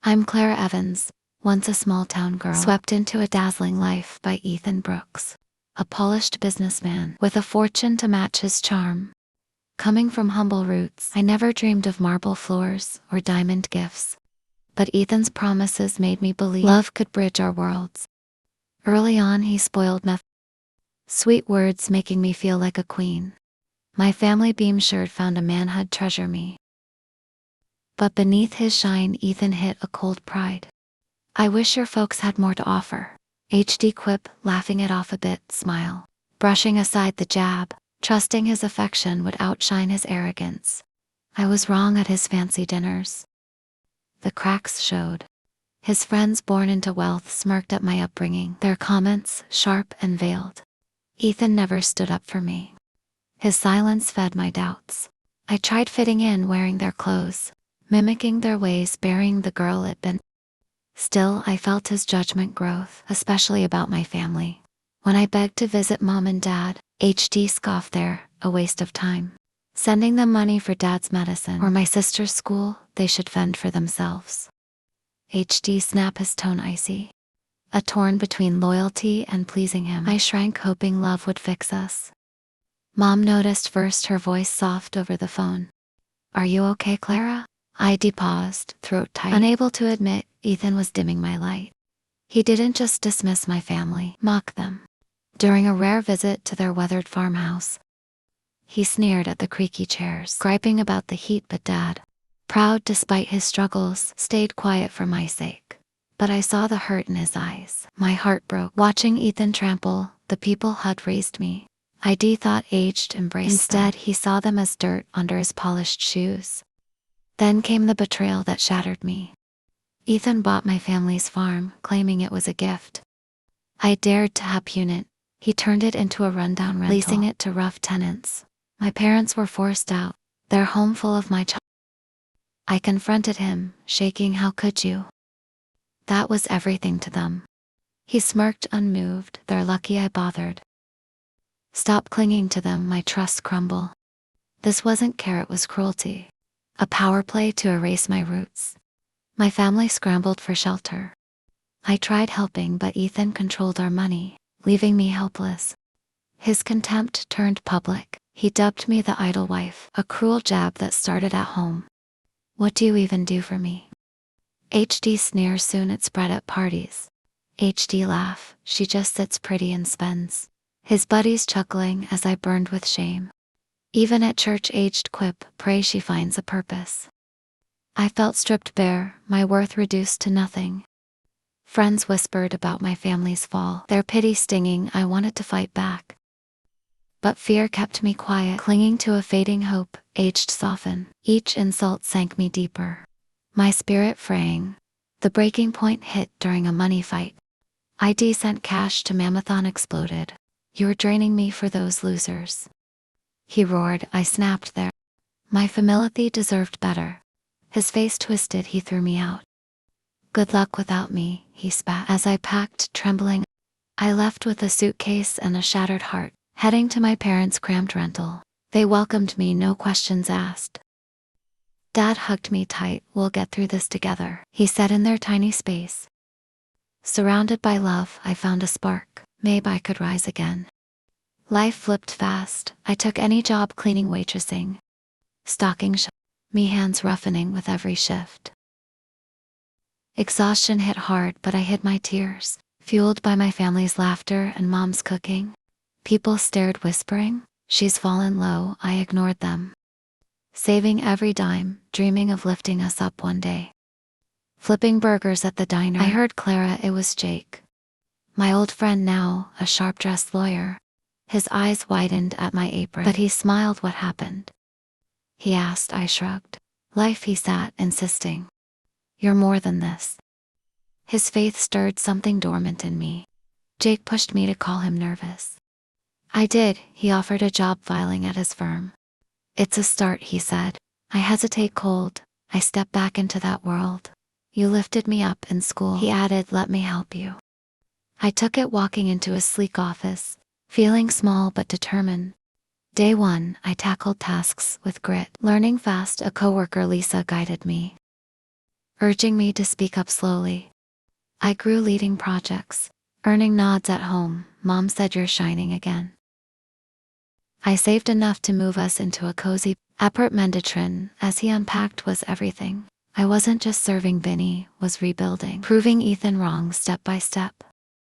I'm Clara Evans, once a small-town girl, swept into a dazzling life by Ethan Brooks, a polished businessman with a fortune to match his charm. Coming from humble roots, I never dreamed of marble floors or diamond gifts. But Ethan's promises made me believe love could bridge our worlds. Early on, he spoiled me, sweet words making me feel like a queen. My family beam shirt found a manhood treasure me. But beneath his shine, Ethan hit a cold pride. I wish your folks had more to offer. HD quip, laughing it off a bit, smile. Brushing aside the jab, trusting his affection would outshine his arrogance. I was wrong at his fancy dinners. The cracks showed. His friends born into wealth smirked at my upbringing, their comments sharp and veiled. Ethan never stood up for me. His silence fed my doubts. I tried fitting in wearing their clothes, mimicking their ways, burying the girl it been. Still, I felt his judgment growth, especially about my family. When I begged to visit mom and dad, HD scoffed there, a waste of time. Sending them money for dad's medicine or my sister's school, they should fend for themselves. HD snapped, his tone icy. A torn between loyalty and pleasing him. I shrank, hoping love would fix us. Mom noticed first, her voice soft over the phone. Are you okay, Clara? ID paused, throat tight. Unable to admit, Ethan was dimming my light. He didn't just dismiss my family, mock them. During a rare visit to their weathered farmhouse, he sneered at the creaky chairs, griping about the heat, but Dad, proud despite his struggles, stayed quiet for my sake. But I saw the hurt in his eyes. My heart broke. Watching Ethan trample the people had raised me. ID thought aged embraced Instead, he saw them as dirt under his polished shoes. Then came the betrayal that shattered me. Ethan bought my family's farm, claiming it was a gift. I dared to help unit. He turned it into a rundown rental, leasing it to rough tenants. My parents were forced out, their home full of my child. I confronted him, shaking, how could you? That was everything to them. He smirked, unmoved, they're lucky I bothered. Stop clinging to them, my trust crumble. This wasn't care, it was cruelty. A power play to erase my roots. My family scrambled for shelter. I tried helping, but Ethan controlled our money, leaving me helpless. His contempt turned public. He dubbed me the idle wife, a cruel jab that started at home. What do you even do for me? HD sneer, soon it spread at parties. HD laugh, she just sits pretty and spends. His buddies chuckling as I burned with shame. Even at church, aged quip, pray she finds a purpose. I felt stripped bare, my worth reduced to nothing. Friends whispered about my family's fall, their pity stinging. I wanted to fight back, but fear kept me quiet, clinging to a fading hope. Aged soften, each insult sank me deeper. My spirit fraying. The breaking point hit during a money fight. ID sent cash to Mammothon, exploded. You're draining me for those losers. He roared, I snapped there. My famility deserved better. His face twisted, he threw me out. Good luck without me, he spat. As I packed, trembling, I left with a suitcase and a shattered heart, heading to my parents' cramped rental. They welcomed me, no questions asked. Dad hugged me tight, we'll get through this together, he said in their tiny space. Surrounded by love, I found a spark. Maybe I could rise again. Life flipped fast. I took any job, cleaning, waitressing, stocking me hands roughening with every shift. Exhaustion hit hard, but I hid my tears, fueled by my family's laughter and mom's cooking. People stared, whispering, she's fallen low. I ignored them, saving every dime, dreaming of lifting us up one day. Flipping burgers at the diner, I heard Clara, it was Jake. My old friend now, a sharp-dressed lawyer. His eyes widened at my apron, but he smiled. What happened? He asked. I shrugged. Life, he sat, insisting. You're more than this. His faith stirred something dormant in me. Jake pushed me to call him, nervous. I did. He offered a job filing at his firm. It's a start, he said. I hesitate, cold. I step back into that world. You lifted me up in school, he added, let me help you. I took it, walking into his sleek office, feeling small but determined. Day one, I tackled tasks with grit, learning fast. A coworker, Lisa, guided me. urging me to speak up slowly. I grew leading projects, earning nods at home. Mom said you're shining again. I saved enough to move us into a cozy apartment. As he unpacked was everything. I wasn't just serving Vinny, was rebuilding, proving Ethan wrong step by step.